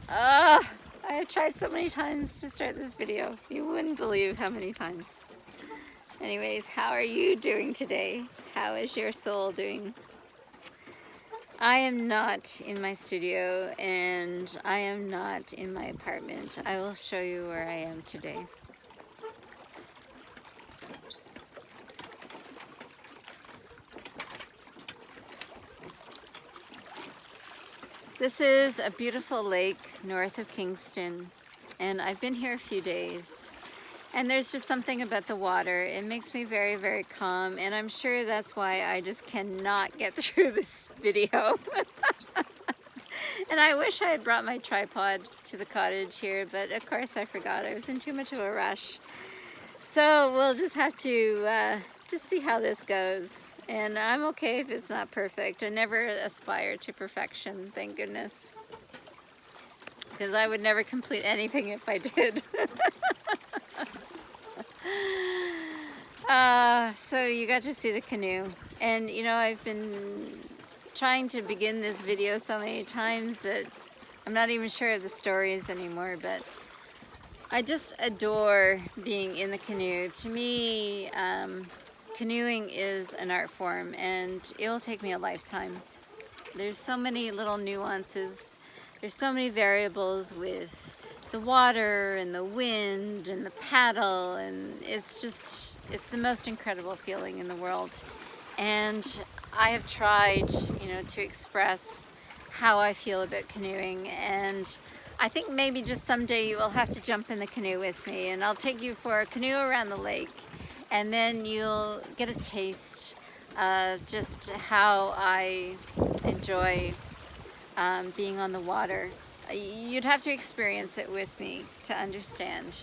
I have tried so many times to start this video. You wouldn't believe how many times. Anyways, how are you doing today? How is your soul doing? I am not in my studio and I am not in my apartment. I will show you where I am today. This is a beautiful lake north of Kingston, and I've been here a few days. And there's just something about the water. It makes me very, very calm, and I'm sure that's why I just cannot get through this video. And I wish I had brought my tripod to the cottage here, but of course I forgot. I was in too much of a rush. So we'll just have to just see how this goes. And I'm okay if it's not perfect. I never aspire to perfection, thank goodness. Because I would never complete anything if I did. So you got to see the canoe. And you know, I've been trying to begin this video so many times that I'm not even sure of the stories anymore, but I just adore being in the canoe. To me, canoeing is an art form, and it will take me a lifetime. There's so many little nuances. There's so many variables with the water and the wind and the paddle, and it's the most incredible feeling in the world. And I have tried, you know, to express how I feel about canoeing, and I think maybe just someday you will have to jump in the canoe with me, and I'll take you for a canoe around the lake, and then you'll get a taste of just how I enjoy being on the water. You'd have to experience it with me to understand.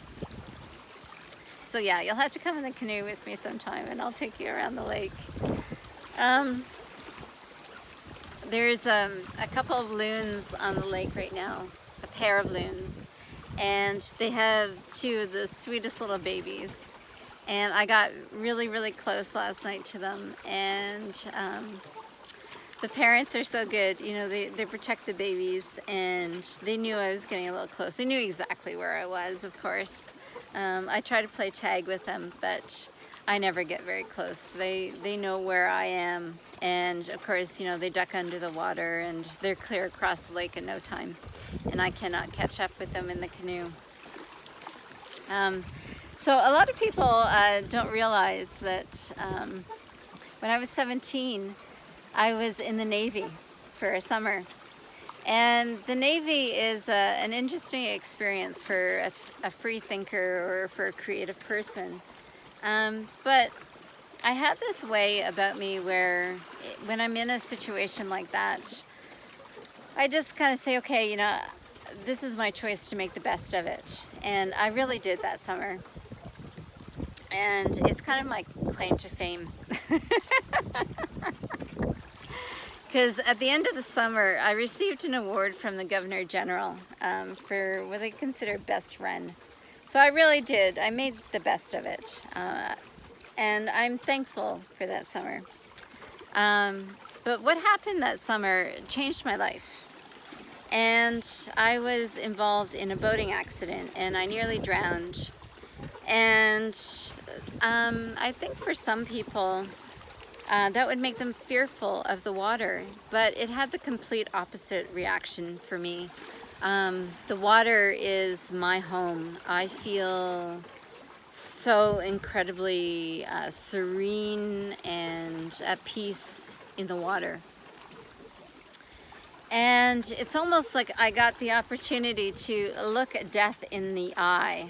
So yeah, you'll have to come in the canoe with me sometime, and I'll take you around the lake. There's a couple of loons on the lake right now, a pair of loons, and they have two of the sweetest little babies. And I got really, really close last night to them, and the parents are so good. You know, they protect the babies, and they knew I was getting a little close. They knew exactly where I was, of course. I try to play tag with them, but I never get very close. They know where I am, and of course, you know, they duck under the water, and they're clear across the lake in no time, and I cannot catch up with them in the canoe. So a lot of people don't realize that when I was 17, I was in the Navy for a summer. And the Navy is an interesting experience for a free thinker or for a creative person. But I have this way about me where when I'm in a situation like that, I just kind of say, okay, you know, this is my choice to make the best of it. And I really did that summer. And it's kind of my claim to fame. Because at the end of the summer, I received an award from the Governor General for what they consider best run. So I really did. I made the best of it. And I'm thankful for that summer. But what happened that summer changed my life. And I was involved in a boating accident, and I nearly drowned. And I think for some people, that would make them fearful of the water, but it had the complete opposite reaction for me. The water is my home. I feel so incredibly serene and at peace in the water. And it's almost like I got the opportunity to look at death in the eye.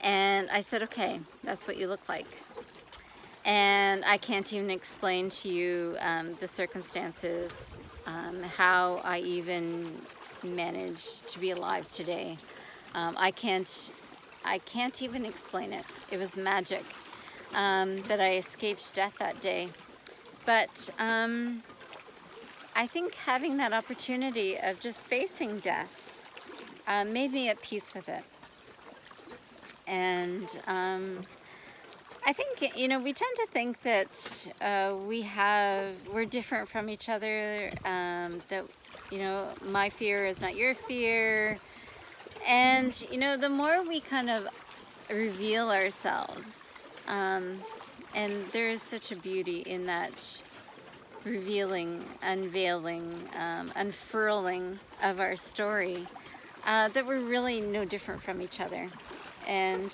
And I said, okay, that's what you look like. And I can't even explain to you the circumstances, how I even managed to be alive today. I can't even explain it. It was magic that I escaped death that day. But I think having that opportunity of just facing death made me at peace with it. And I think, you know, we tend to think that we're different from each other, that, you know, my fear is not your fear. And, you know, the more we kind of reveal ourselves, and there is such a beauty in that revealing, unveiling, unfurling of our story, that we're really no different from each other. And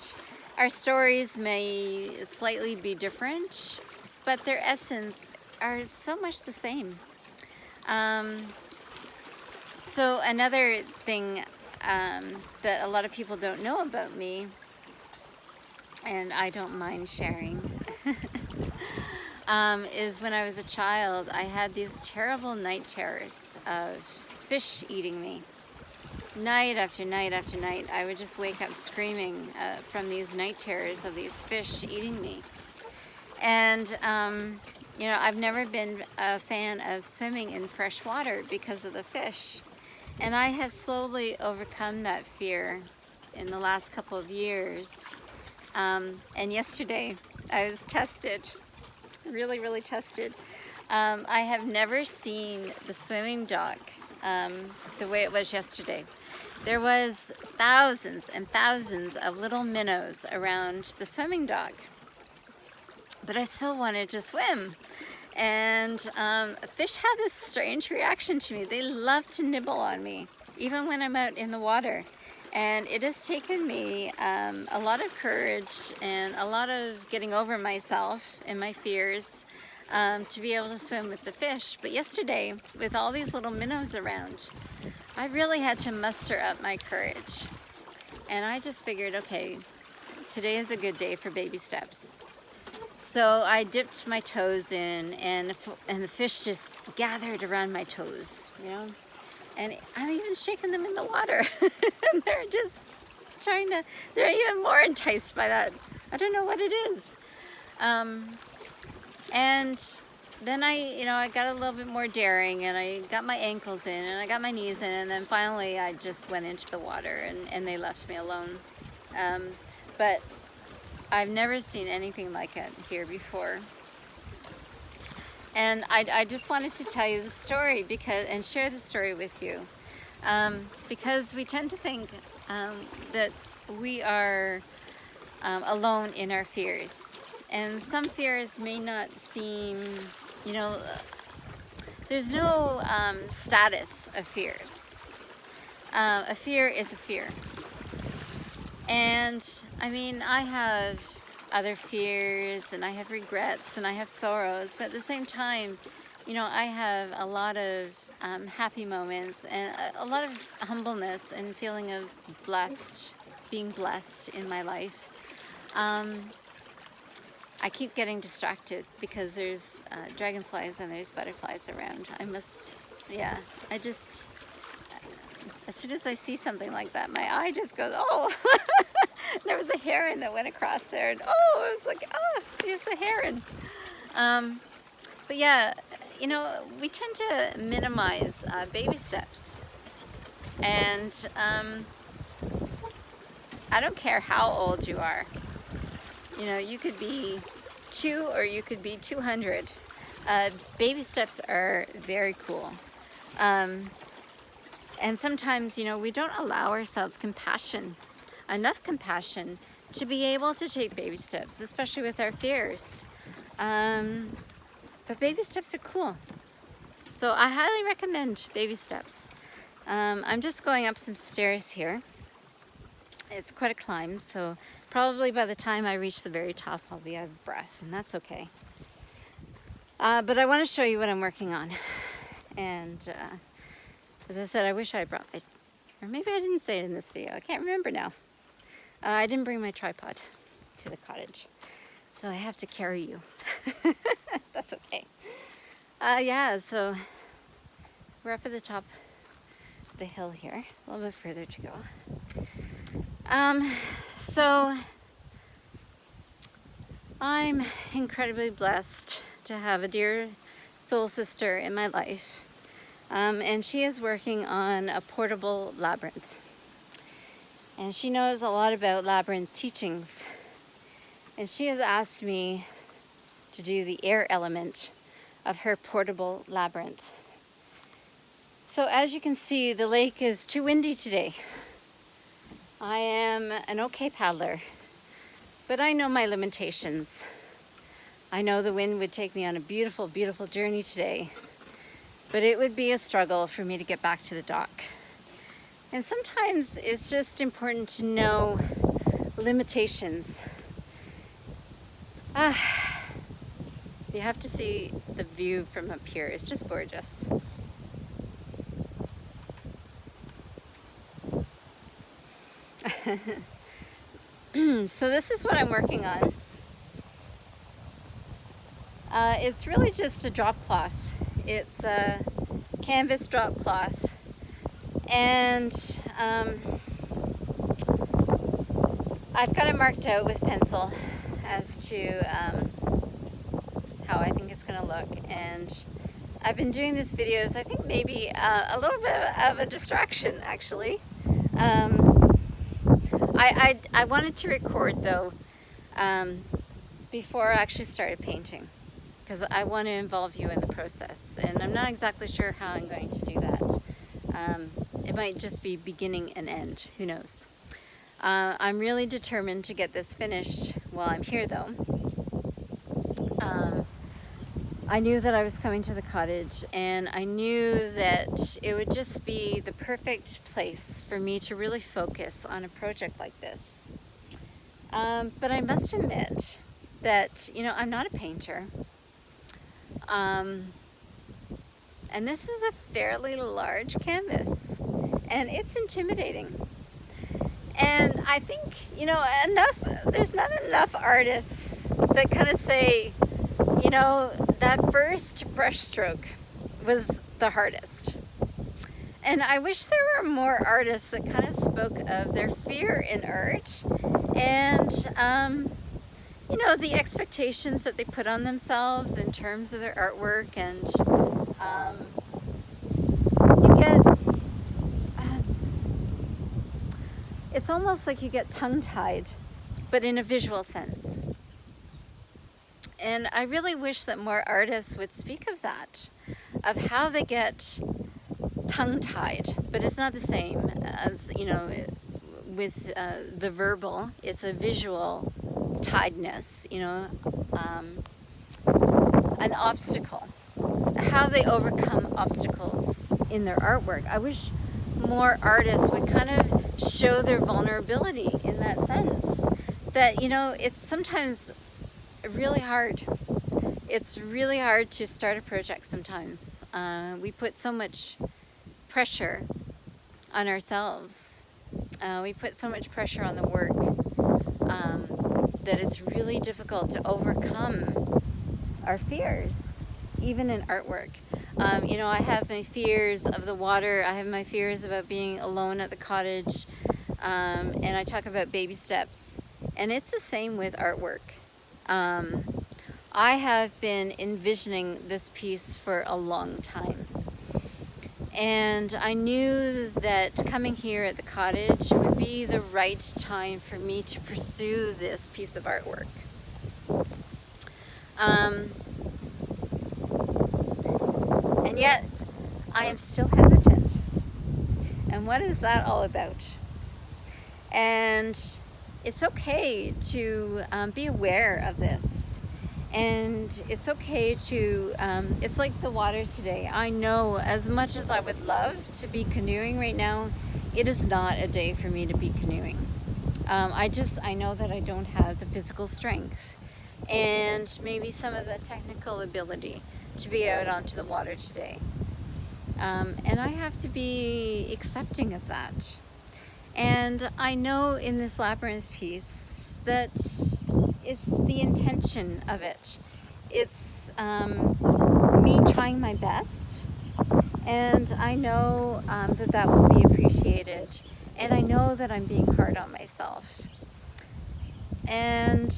our stories may slightly be different, but their essence are so much the same. So another thing that a lot of people don't know about me, and I don't mind sharing, is when I was a child, I had these terrible night terrors of fish eating me. Night after night after night, I would just wake up screaming from these night terrors of these fish eating me. And, you know, I've never been a fan of swimming in fresh water because of the fish. And I have slowly overcome that fear in the last couple of years. And yesterday, I was tested, really, really tested. I have never seen the swimming dock the way it was yesterday. There was thousands and thousands of little minnows around the swimming dock, but I still wanted to swim. And fish have this strange reaction to me. They love to nibble on me, even when I'm out in the water. And it has taken me a lot of courage and a lot of getting over myself and my fears to be able to swim with the fish. But yesterday, with all these little minnows around, I really had to muster up my courage. And I just figured, okay, today is a good day for baby steps. So I dipped my toes in, and the fish just gathered around my toes, you know? And I'm even shaking them in the water. And they're just they're even more enticed by that. I don't know what it is. And then I got a little bit more daring, and I got my ankles in, and I got my knees in, and then finally I just went into the water, and they left me alone. But I've never seen anything like it here before. And I just wanted to tell you the story and share the story with you, because we tend to think that we are alone in our fears. And some fears may not seem, you know, there's no status of fears. A fear is a fear. And I mean, I have other fears, and I have regrets, and I have sorrows, but at the same time, you know, I have a lot of happy moments, and a lot of humbleness and feeling of being blessed in my life. I keep getting distracted because there's dragonflies and there's butterflies around. As soon as I see something like that, my eye just goes, oh. There was a heron that went across there, and oh, it was like, oh, there's the heron. But yeah, you know, we tend to minimize baby steps. And I don't care how old you are. You know, you could be 2 or you could be 200. Baby steps are very cool. And sometimes, you know, we don't allow ourselves enough compassion to be able to take baby steps, especially with our fears. But baby steps are cool. So I highly recommend baby steps. I'm just going up some stairs here. It's quite a climb, so probably by the time I reach the very top, I'll be out of breath, and that's okay. But I want to show you what I'm working on. And as I said, I wish I brought or maybe I didn't say it in this video. I can't remember now. I didn't bring my tripod to the cottage, so I have to carry you. That's okay. Yeah, so we're up at the top of the hill here, a little bit further to go. So I'm incredibly blessed to have a dear soul sister in my life, and she is working on a portable labyrinth. And she knows a lot about labyrinth teachings. And she has asked me to do the air element of her portable labyrinth. So as you can see, the lake is too windy today. I am an okay paddler, but I know my limitations. I know the wind would take me on a beautiful, beautiful journey today, but it would be a struggle for me to get back to the dock. And sometimes it's just important to know limitations. You have to see the view from up here. It's just gorgeous. So this is what I'm working on. It's really just a drop cloth. It's a canvas drop cloth. And I've got it marked out with pencil as to how I think it's going to look. And I've been doing these videos, I think maybe a little bit of a distraction, actually. I wanted to record, though, before I actually started painting, because I want to involve you in the process, and I'm not exactly sure how I'm going to do that. It might just be beginning and end, who knows. I'm really determined to get this finished while I'm here, though. I knew that I was coming to the cottage, and I knew that it would just be the perfect place for me to really focus on a project like this. But I must admit that, you know, I'm not a painter. And this is a fairly large canvas, and it's intimidating. And I think, you know, there's not enough artists that kind of say, you know, that first brush stroke was the hardest. And I wish there were more artists that kind of spoke of their fear in art and, you know, the expectations that they put on themselves in terms of their artwork. And you get, it's almost like you get tongue-tied, but in a visual sense. And I really wish that more artists would speak of that, of how they get tongue-tied, but it's not the same as, you know, with the verbal. It's a visual tiedness, you know, an obstacle, how they overcome obstacles in their artwork. I wish more artists would kind of show their vulnerability in that sense, that, you know, it's sometimes really hard. It's really hard to start a project sometimes. We put so much pressure on ourselves. We put so much pressure on the work that it's really difficult to overcome our fears, even in artwork. You know, I have my fears of the water. I have my fears about being alone at the cottage. And I talk about baby steps. And it's the same with artwork. I have been envisioning this piece for a long time. And I knew that coming here at the cottage would be the right time for me to pursue this piece of artwork. And yet, I am still hesitant. And what is that all about? And it's okay to be aware of this. And it's okay to, it's like the water today. I know as much as I would love to be canoeing right now, it is not a day for me to be canoeing. I know that I don't have the physical strength and maybe some of the technical ability to be out onto the water today. And I have to be accepting of that. And I know in this labyrinth piece that it's the intention of it. It's me trying my best, and I know that will be appreciated, and I know that I'm being hard on myself. And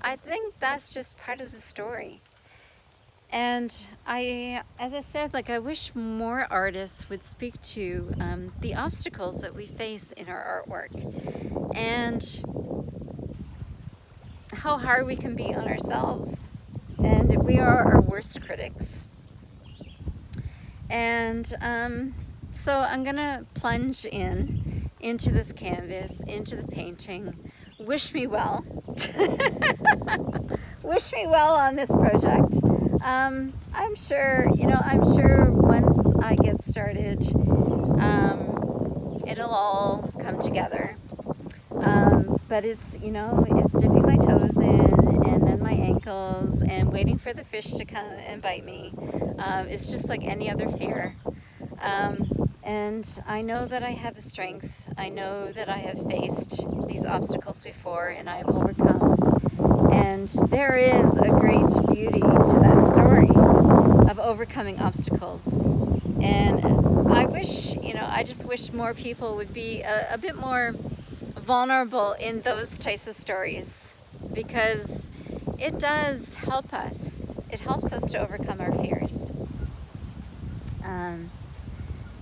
I think that's just part of the story. And as I said, like, I wish more artists would speak to the obstacles that we face in our artwork and how hard we can be on ourselves. And we are our worst critics. And so I'm gonna plunge into this canvas, into the painting. Wish me well. Wish me well on this project. I'm sure, I'm sure once I get started, it'll all come together. But it's dipping my toes in and then my ankles and waiting for the fish to come and bite me. It's just like any other fear. And I know that I have the strength. I know that I have faced these obstacles before and I have overcome. And there is a great beauty to that story of overcoming obstacles. And I wish, I just wish more people would be a bit more vulnerable in those types of stories, because it does help us. It helps us to overcome our fears.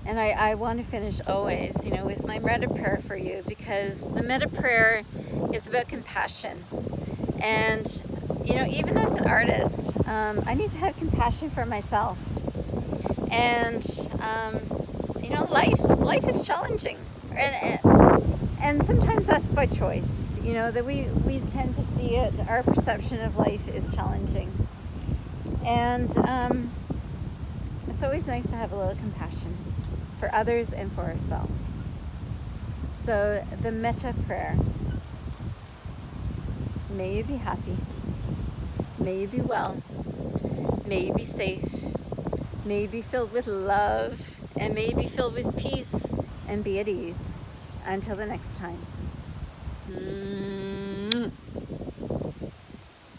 And I want to finish always, with my metta prayer for you, because the metta prayer is about compassion. And, even as an artist, I need to have compassion for myself. And, life is challenging. And sometimes that's by choice, that we tend to see it, our perception of life is challenging. And it's always nice to have a little compassion for others and for ourselves. So the metta prayer. May you be happy. May you be well. May you be safe. May you be filled with love. And may you be filled with peace and be at ease. Until the next time.